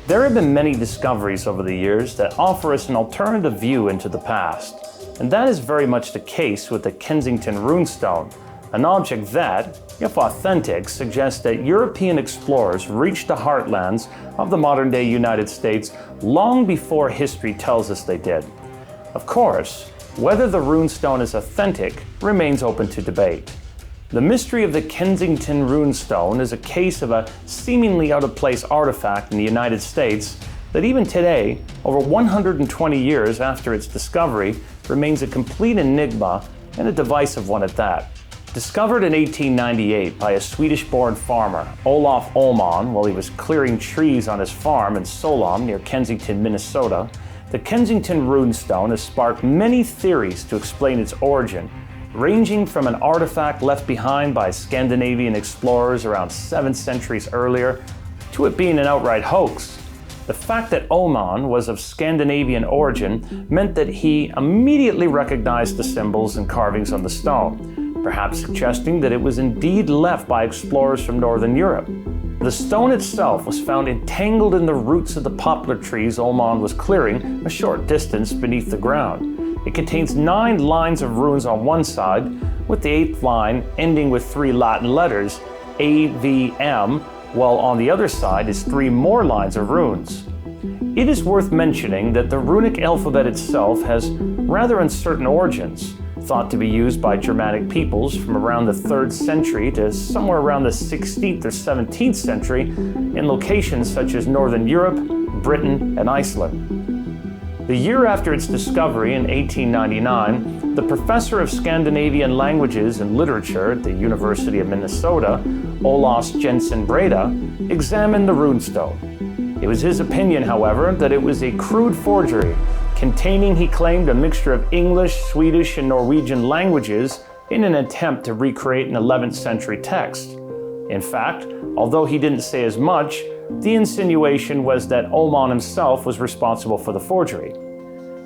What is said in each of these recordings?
There have been many discoveries over the years that offer us an alternative view into the past, and that is very much the case with the Kensington Runestone, an object that, if authentic, suggests that European explorers reached the heartlands of the modern-day United States long before history tells us they did. Of course, whether the runestone is authentic remains open to debate. The mystery of the Kensington Runestone is a case of a seemingly out-of-place artifact in the United States that even today, over 120 years after its discovery, remains a complete enigma and a divisive one at that. Discovered in 1898 by a Swedish-born farmer, Olof Ullman, while he was clearing trees on his farm in Solom near Kensington, Minnesota, the Kensington Runestone has sparked many theories to explain its origin, ranging from an artifact left behind by Scandinavian explorers around 7 centuries earlier to it being an outright hoax. The fact that Ullman was of Scandinavian origin meant that he immediately recognized the symbols and carvings on the stone, perhaps suggesting that it was indeed left by explorers from Northern Europe. The stone itself was found entangled in the roots of the poplar trees Ullman was clearing a short distance beneath the ground. It contains 9 lines of runes on one side, with the 8th line ending with 3 Latin letters, AVM, while on the other side is 3 more lines of runes. It is worth mentioning that the runic alphabet itself has rather uncertain origins, thought to be used by Germanic peoples from around the 3rd century to somewhere around the 16th or 17th century in locations such as Northern Europe, Britain, and Iceland. The year after its discovery in 1899, the professor of Scandinavian languages and literature at the University of Minnesota, Olaus Jensen Breda, examined the runestone. It was his opinion, however, that it was a crude forgery, containing, he claimed, a mixture of English, Swedish, and Norwegian languages in an attempt to recreate an 11th century text. In fact, although he didn't say as much, the insinuation was that Ullman himself was responsible for the forgery.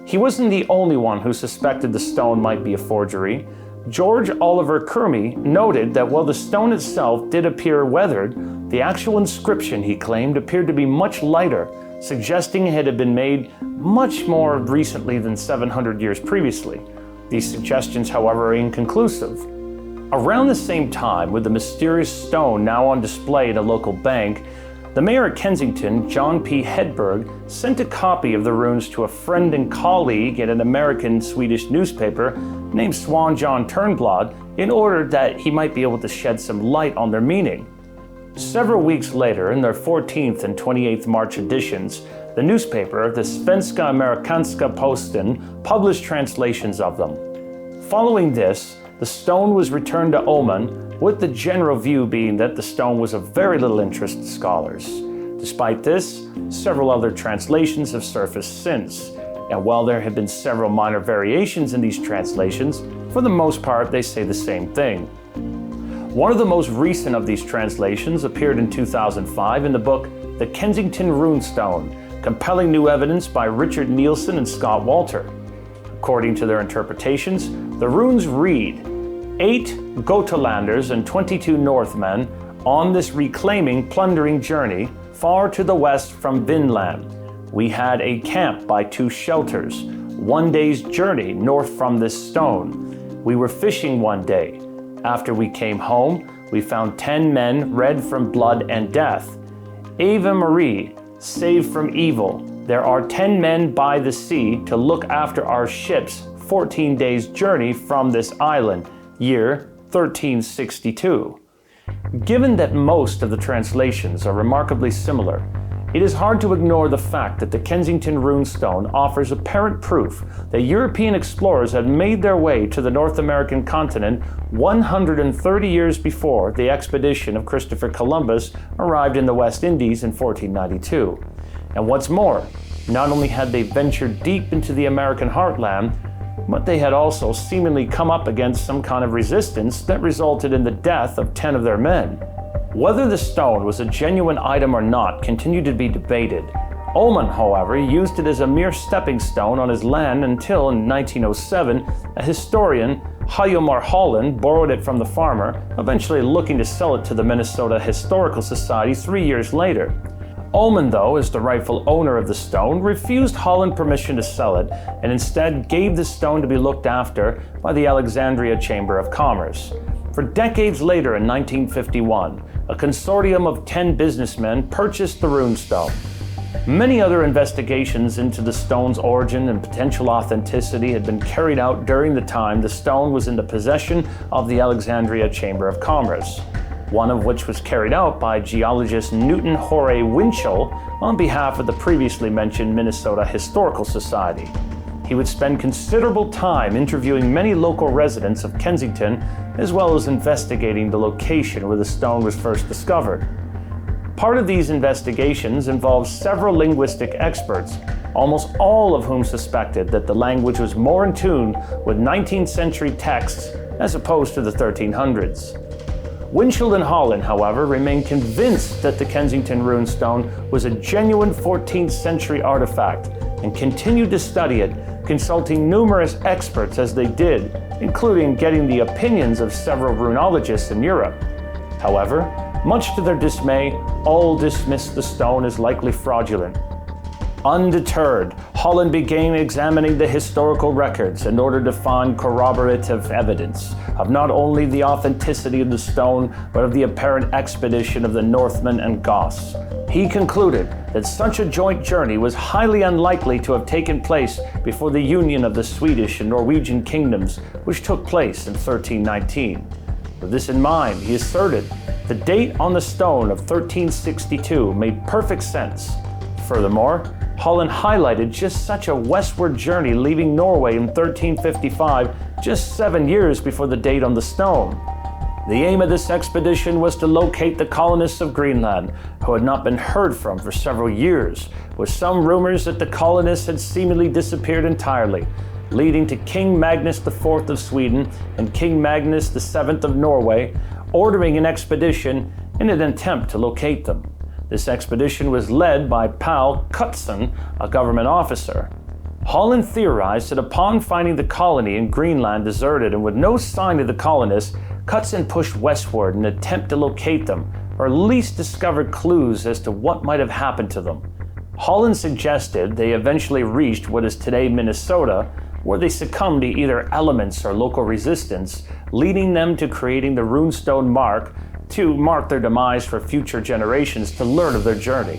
He wasn't the only one who suspected the stone might be a forgery. George Oliver Curmy noted that while the stone itself did appear weathered, the actual inscription, he claimed, appeared to be much lighter, suggesting it had been made much more recently than 700 years previously. These suggestions, however, are inconclusive. Around the same time, with the mysterious stone now on display at a local bank, the mayor of Kensington, John P. Hedberg, sent a copy of the runes to a friend and colleague at an American-Swedish newspaper named Swan John Turnblad in order that he might be able to shed some light on their meaning. Several weeks later, in their 14th and 28th March editions, the newspaper, the Svenska Amerikanska Posten, published translations of them. Following this, the stone was returned to Ullman, with the general view being that the stone was of very little interest to scholars. Despite this, several other translations have surfaced since, and while there have been several minor variations in these translations, for the most part they say the same thing. One of the most recent of these translations appeared in 2005 in the book The Kensington Runestone, Compelling New Evidence by Richard Nielsen and Scott Walter. According to their interpretations, the runes read, 8 Gotalanders and 22 Northmen on this reclaiming, plundering journey far to the west from Vinland. We had a camp by 2 shelters, 1 day's journey north from this stone. We were fishing one day. After we came home, we found 10 men red from blood and death. Ave Marie, saved from evil. There are 10 men by the sea to look after our ships, 14 days' journey from this island. Year 1362. Given that most of the translations are remarkably similar, it is hard to ignore the fact that the Kensington Runestone offers apparent proof that European explorers had made their way to the North American continent 130 years before the expedition of Christopher Columbus arrived in the West Indies in 1492. And what's more, not only had they ventured deep into the American heartland, but they had also seemingly come up against some kind of resistance that resulted in the death of 10 of their men. Whether the stone was a genuine item or not continued to be debated. Ullman, however, used it as a mere stepping stone on his land until, in 1907, a historian, Hjalmar Holland, borrowed it from the farmer, eventually looking to sell it to the Minnesota Historical Society 3 years later. Ullman, though, as the rightful owner of the stone, refused Holland permission to sell it and instead gave the stone to be looked after by the Alexandria Chamber of Commerce. For decades later, in 1951, a consortium of 10 businessmen purchased the runestone. Many other investigations into the stone's origin and potential authenticity had been carried out during the time the stone was in the possession of the Alexandria Chamber of Commerce, one of which was carried out by geologist Newton Horay Winchell on behalf of the previously mentioned Minnesota Historical Society. He would spend considerable time interviewing many local residents of Kensington, as well as investigating the location where the stone was first discovered. Part of these investigations involved several linguistic experts, almost all of whom suspected that the language was more in tune with 19th century texts as opposed to the 1300s. Winchell and Holland, however, remained convinced that the Kensington Runestone was a genuine 14th century artifact and continued to study it, consulting numerous experts as they did, including getting the opinions of several runologists in Europe. However, much to their dismay, all dismissed the stone as likely fraudulent. Undeterred, Holland began examining the historical records in order to find corroborative evidence of not only the authenticity of the stone, but of the apparent expedition of the Northmen and Goths. He concluded that such a joint journey was highly unlikely to have taken place before the union of the Swedish and Norwegian kingdoms, which took place in 1319. With this in mind, he asserted the date on the stone of 1362 made perfect sense. Furthermore, Holland highlighted just such a westward journey leaving Norway in 1355, just 7 years before the date on the stone. The aim of this expedition was to locate the colonists of Greenland, who had not been heard from for several years, with some rumors that the colonists had seemingly disappeared entirely, leading to King Magnus IV of Sweden and King Magnus VII of Norway ordering an expedition in an attempt to locate them. This expedition was led by Pal Cutson, a government officer. Holland theorized that upon finding the colony in Greenland deserted and with no sign of the colonists, Cutson pushed westward in an attempt to locate them, or at least discover clues as to what might have happened to them. Holland suggested they eventually reached what is today Minnesota, where they succumbed to either elements or local resistance, leading them to creating the runestone mark to mark their demise for future generations to learn of their journey.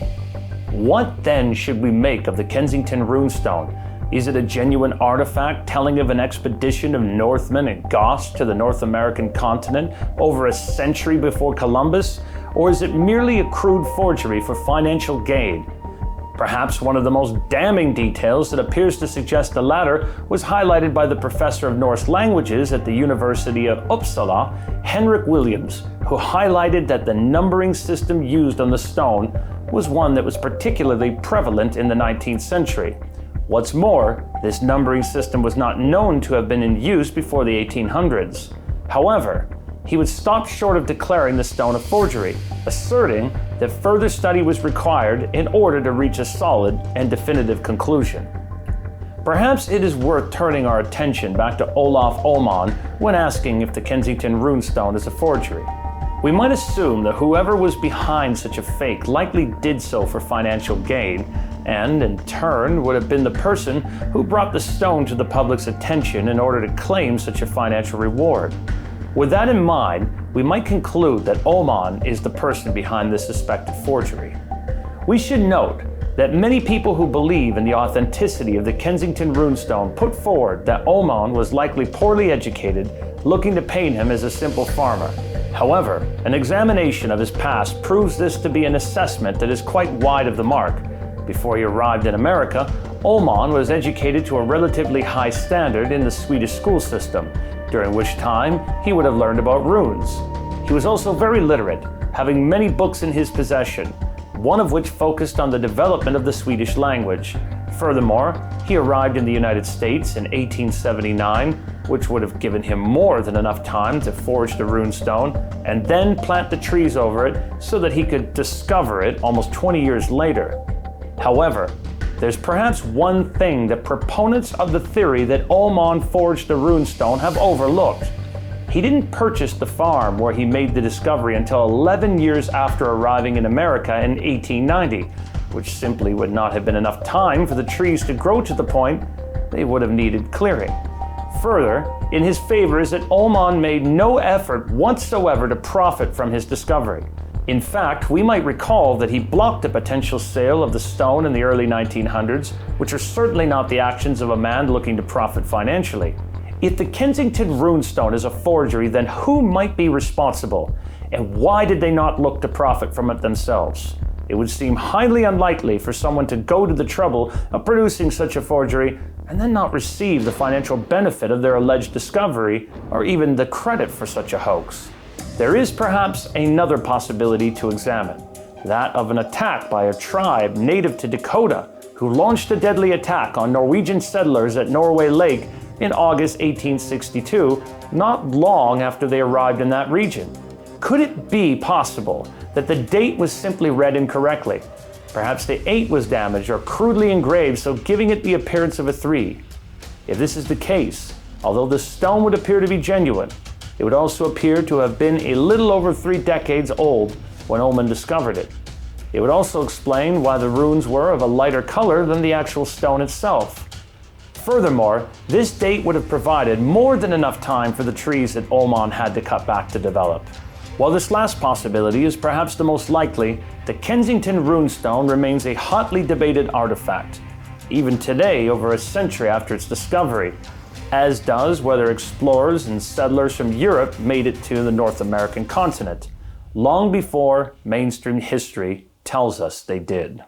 What then should we make of the Kensington Runestone? Is it a genuine artifact telling of an expedition of Northmen and Goths to the North American continent over a century before Columbus? Or is it merely a crude forgery for financial gain? Perhaps one of the most damning details that appears to suggest the latter was highlighted by the professor of Norse languages at the University of Uppsala, Henrik Williams, who highlighted that the numbering system used on the stone was one that was particularly prevalent in the 19th century. What's more, this numbering system was not known to have been in use before the 1800s. However, he would stop short of declaring the stone a forgery, asserting that further study was required in order to reach a solid and definitive conclusion. Perhaps it is worth turning our attention back to Olof Ullman when asking if the Kensington Runestone is a forgery. We might assume that whoever was behind such a fake likely did so for financial gain, and in turn would have been the person who brought the stone to the public's attention in order to claim such a financial reward. With that in mind, we might conclude that Ullman is the person behind this suspected forgery. We should note that many people who believe in the authenticity of the Kensington Runestone put forward that Ullman was likely poorly educated, looking to paint him as a simple farmer. However, an examination of his past proves this to be an assessment that is quite wide of the mark. Before he arrived in America, Ullman was educated to a relatively high standard in the Swedish school system, during which time he would have learned about runes. He was also very literate, having many books in his possession, one of which focused on the development of the Swedish language. Furthermore, he arrived in the United States in 1879, which would have given him more than enough time to forge the runestone and then plant the trees over it so that he could discover it almost 20 years later. However, there's perhaps one thing that proponents of the theory that Ullman forged the runestone have overlooked. He didn't purchase the farm where he made the discovery until 11 years after arriving in America in 1890, which simply would not have been enough time for the trees to grow to the point they would have needed clearing. Further, in his favor is that Ullmann made no effort whatsoever to profit from his discovery. In fact, we might recall that he blocked a potential sale of the stone in the early 1900s, which are certainly not the actions of a man looking to profit financially. If the Kensington Runestone is a forgery, then who might be responsible? And why did they not look to profit from it themselves? It would seem highly unlikely for someone to go to the trouble of producing such a forgery and then not receive the financial benefit of their alleged discovery or even the credit for such a hoax. There is perhaps another possibility to examine, that of an attack by a tribe native to Dakota who launched a deadly attack on Norwegian settlers at Norway Lake in August 1862, not long after they arrived in that region. Could it be possible that the date was simply read incorrectly? Perhaps the 8 was damaged or crudely engraved, so giving it the appearance of a 3. If this is the case, although the stone would appear to be genuine, it would also appear to have been a little over 3 decades old when Ullmann discovered it. It would also explain why the runes were of a lighter color than the actual stone itself. Furthermore, this date would have provided more than enough time for the trees that Ullmann had to cut back to develop. While this last possibility is perhaps the most likely, the Kensington Runestone remains a hotly debated artifact, even today over a century after its discovery, as does whether explorers and settlers from Europe made it to the North American continent, long before mainstream history tells us they did.